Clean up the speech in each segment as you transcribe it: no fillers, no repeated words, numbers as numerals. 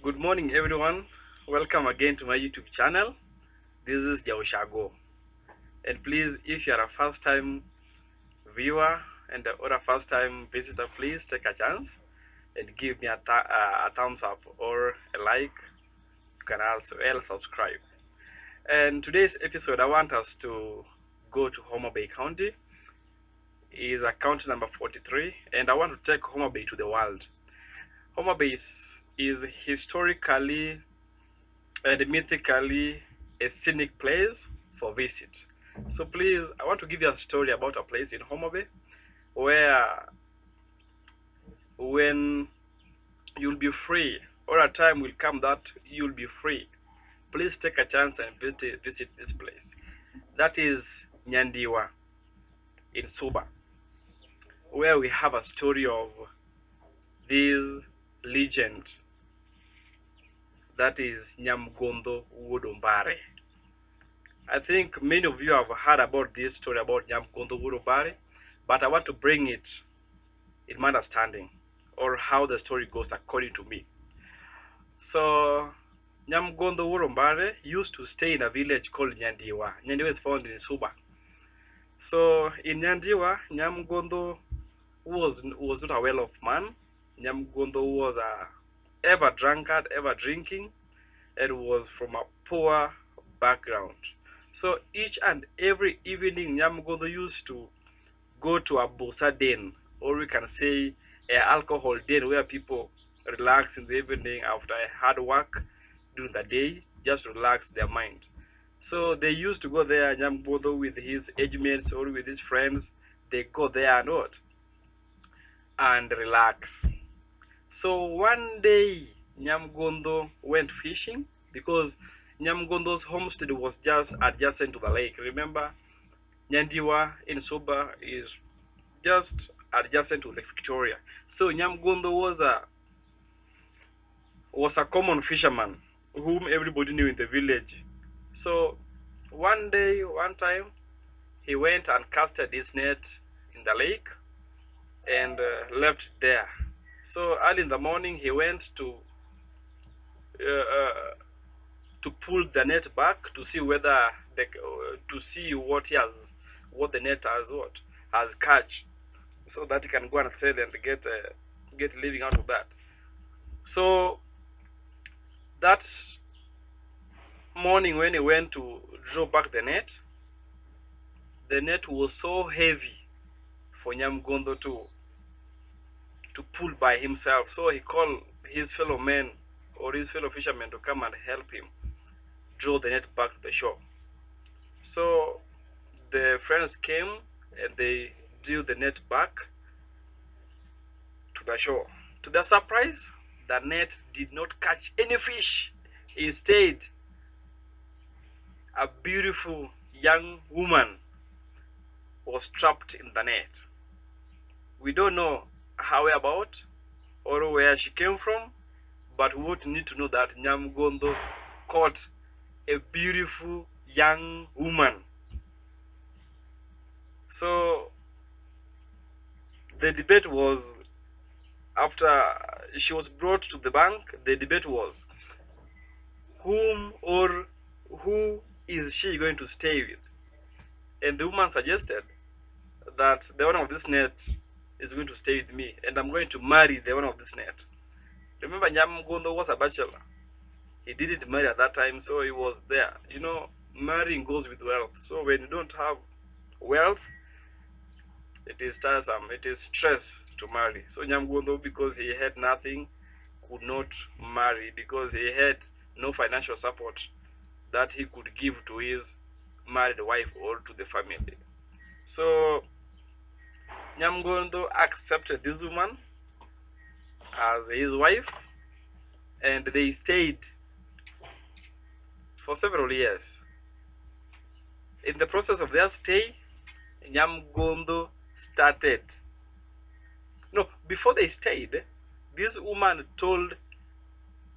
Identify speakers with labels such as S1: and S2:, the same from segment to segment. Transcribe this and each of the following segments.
S1: Good morning, everyone. Welcome again to my YouTube channel. This is Jaushago. And please, if you are a first time viewer or a first time visitor, please take a chance and give me a thumbs up or a like. You can also subscribe. And today's episode, I want us to go to Homabay County. It is account number 43, and I want to take Homabay to the world. Homabay is historically and mythically a scenic place for visit. So please, I want to give you a story about a place in Homabay where when you'll be free, or a time will come that you'll be free, please take a chance and visit this place. That is Nyandiwa in Suba, where we have a story of this legend that is Nyamgodho Wuod Ombare. I think many of you have heard about this story about Nyamgodho Wuod Ombare, but I want to bring it in my understanding or how the story goes according to me. So Nyamgodho Wuod Ombare used to stay in a village called Nyandiwa. Nyandiwa is found in Suba. So in Nyandiwa, Nyamgodho was not a well-off man. Nyamgodho was a ever drunkard, ever drinking, and was from a poor background. So each and every evening, Nyamgodho used to go to a bosa den, or we can say an alcohol den, where people relax in the evening after a hard work during the day, just relax their mind. So they used to go there, Nyamgodho with his age mates or with his friends. They go there and relax. So one day, Nyamgodho went fishing because Nyamgodho's homestead was just adjacent to the lake. Remember, Nyandiwa in Suba is just adjacent to Lake Victoria. So Nyamgodho was a common fisherman whom everybody knew in the village. So one time, he went and casted his net in the lake and left there. So early in the morning, he went to pull the net back to see whether what the net has catch, so that he can go and sell and get living out of that. So that morning when he went to draw back the net was so heavy for Nyamgodho to pull by himself. So he called his fellow men or his fellow fishermen to come and help him draw the net back to the shore. So the friends came and they drew the net back to the shore. To their surprise, the net did not catch any fish. Instead, a beautiful young woman was trapped in the net. We don't know how about or where she came from, but we would need to know that Nyamgodho caught a beautiful young woman. So the debate was, after she was brought to the bank, the debate was who is she going to stay with? And the woman suggested that the owner of this net is going to stay with me, and I'm going to marry the owner of this net. Remember, Nyamgodho was a bachelor. He didn't marry at that time, so he was there. You know, marrying goes with wealth. So when you don't have wealth, it is tiresome, it is stress to marry. So Nyamgodho, because he had nothing, could not marry because he had no financial support that he could give to his married wife or to the family. So Nyamgodho accepted this woman as his wife, and they stayed for several years. In the process of their stay, Nyamgodho started. No, before they stayed, this woman told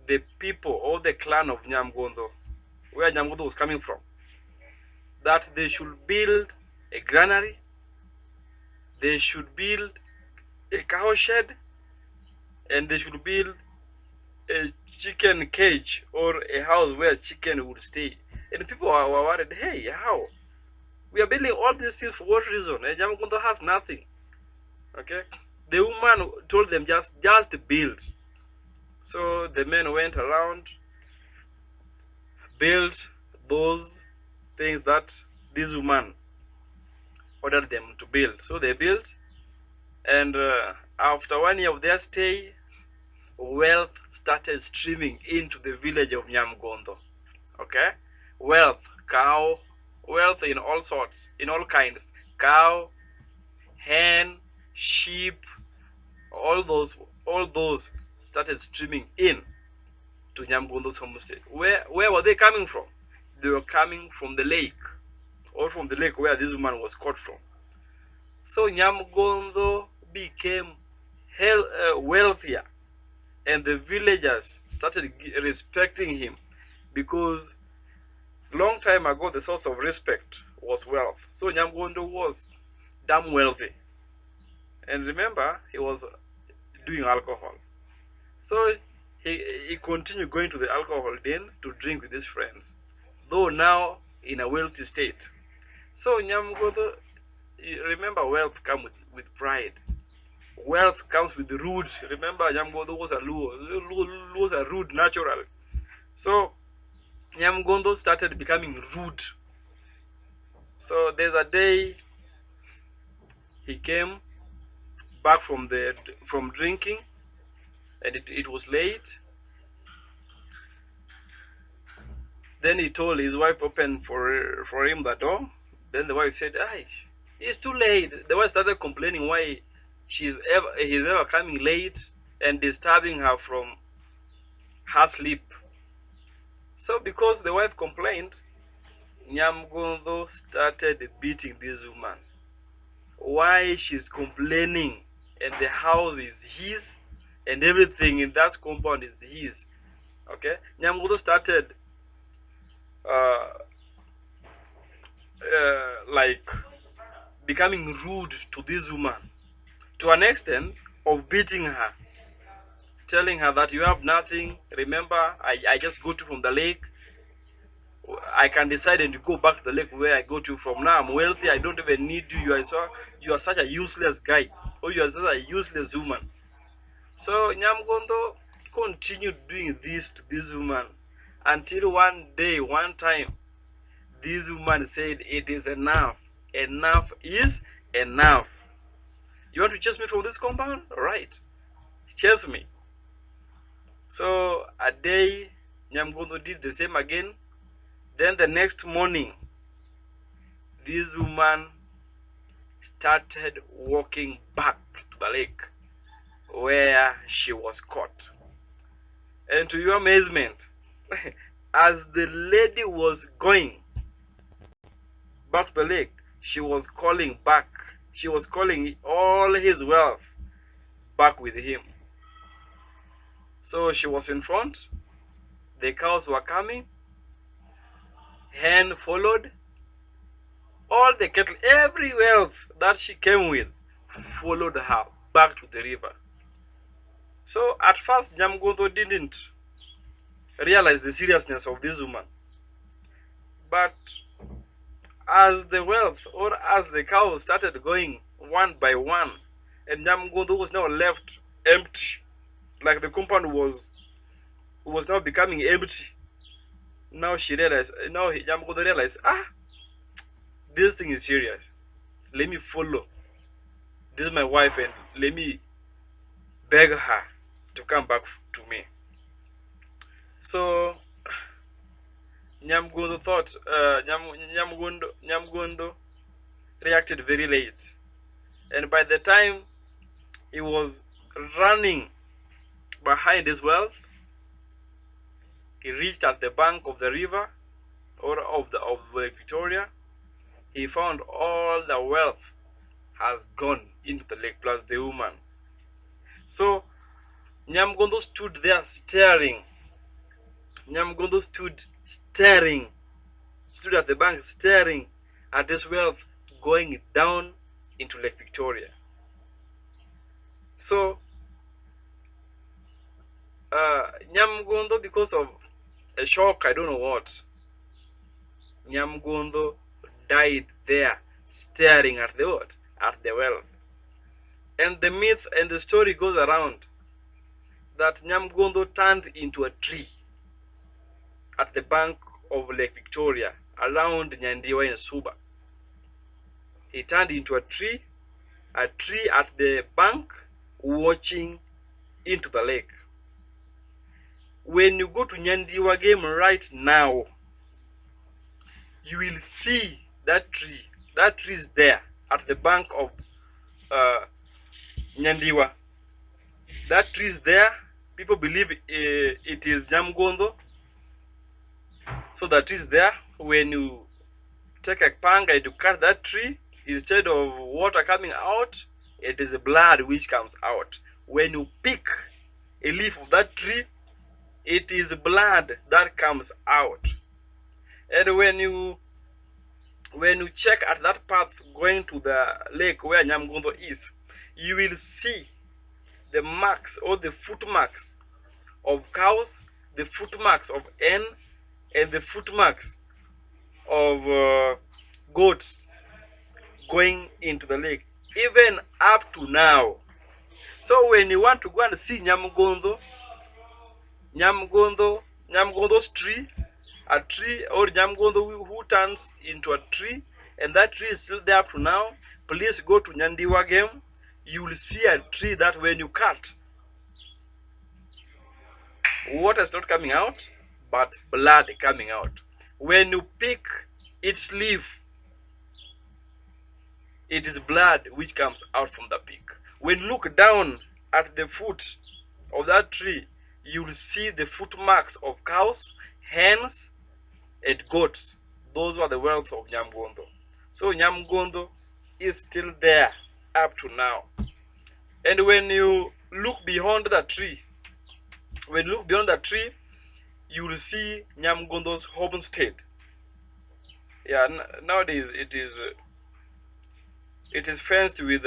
S1: the people or the clan of Nyamgodho, where Nyamgodho was coming from, that they should build a granary, they should build a cow shed, and they should build a chicken cage or a house where chicken would stay. And people were worried, hey, how? We are building all these things for what reason? And Nyamgodho has nothing. Okay? The woman told them just build. So the men went around, built those things that this woman ordered them to build. So they built, and after 1 year of their stay, wealth started streaming into the village of Nyamgodho. Okay? Wealth, cow, wealth in all sorts, in all kinds. Cow, hen, sheep, all those started streaming in to Nyamgodho's homestead. Where were they coming from? They were coming from the lake, or from the lake where this woman was caught from. So Nyamgodho became wealthier, and the villagers started respecting him, because long time ago the source of respect was wealth. So Nyamgodho was damn wealthy, and remember, he was doing alcohol. So he continued going to the alcohol den to drink with his friends, though now in a wealthy state. So Nyamgodho, remember, wealth comes with pride. Wealth comes with rude. Remember, Nyamgodho was a Luo. Luo was a rude natural. So Nyamgodho started becoming rude. So there's a day he came back from drinking, and it was late. Then he told his wife open for him the door. Then the wife said, "Ay, it's too late." The wife started complaining why he's ever coming late and disturbing her from her sleep. So because the wife complained, Nyamgodho started beating this woman. Why she's complaining, and the house is his, and everything in that compound is his. Okay, Nyamgodho started like becoming rude to this woman, to an extent of beating her, telling her that you have nothing. Remember, I just got you from the lake. I can decide and go back to the lake where I got you from. Now I'm wealthy. I don't even need you. You are such a useless guy, or you are such a useless woman. So Nyamgodho continued doing this to this woman until one day, one time, this woman said, "It is enough. Enough is enough. You want to chase me from this compound? All right, chase me." So a day, Nyamgodho did the same again. Then the next morning, this woman started walking back to the lake where she was caught. And to your amazement, as the lady was going back to the lake, she was calling back. She was calling all his wealth back with him. So she was in front. The cows were coming. Hen followed. All the cattle, every wealth that she came with, followed her back to the river. So at first, Nyamgodho didn't realize the seriousness of this woman. But as the wealth, or as the cows started going one by one, and Nyamgodho was now left empty, like the compound was now becoming empty. Now Nyamgodho realized, this thing is serious. Let me follow. This is my wife, and let me beg her to come back to me. So Nyamgodho thought, Nyamgodho reacted very late, and by the time he was running behind his wealth, he reached at the bank of the river, or of Lake Victoria. He found all the wealth has gone into the lake, plus the woman. So Nyamgodho stood there staring. Nyamgodho stood at the bank staring at his wealth going down into Lake Victoria. So Nyamgodho, because of a shock, I don't know what, Nyamgodho died there, staring at the what? At the well. And the myth and the story goes around that Nyamgodho turned into a tree at the bank of Lake Victoria, around Nyandiwa in Suba. He turned into a tree at the bank, watching into the lake. When you go to Nyandiwa game right now, you will see that tree. That tree is there at the bank of Nyandiwa. That tree is there. People believe it is Nyamgodho. So that tree is there. When you take a panga and you cut that tree, instead of water coming out, it is blood which comes out. When you pick a leaf of that tree, it is blood that comes out. And when you check at that path going to the lake where Nyamgodho is, you will see the marks or the footmarks of cows, the footmarks of hen, and the footmarks of goats going into the lake, even up to now. So when you want to go and see Nyamgodho's tree, a tree, or Nyamgodho who turns into a tree, and that tree is still there up to now, please go to Nyandiwa game. You will see a tree that when you cut, water is not coming out, but blood coming out. When you pick its leaf, it is blood which comes out from the peak. When you look down at the foot of that tree, you will see the footmarks of cows, hens, and goats. Those were the wealth of Nyamgodho. So Nyamgodho is still there up to now. And when you look beyond the tree, you will see Nyamgodho's homestead. Yeah, nowadays it is fenced with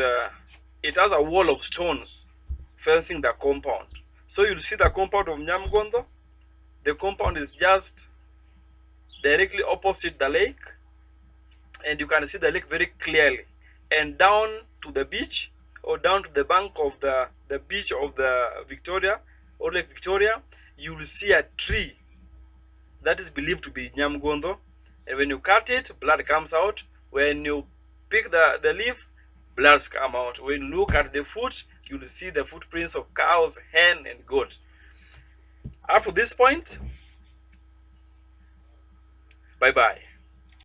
S1: it has a wall of stones fencing the compound. So you'll see the compound of Nyamgodho. The compound is just directly opposite the lake, and you can see the lake very clearly. And down to the beach, or down to the bank of the beach of the Victoria or Lake Victoria, you will see a tree that is believed to be Nyamgodho. And when you cut it, blood comes out. When you pick the leaf, bloods come out. When you look at the foot, you will see the footprints of cows, hen, and goat. Up to this point, bye-bye.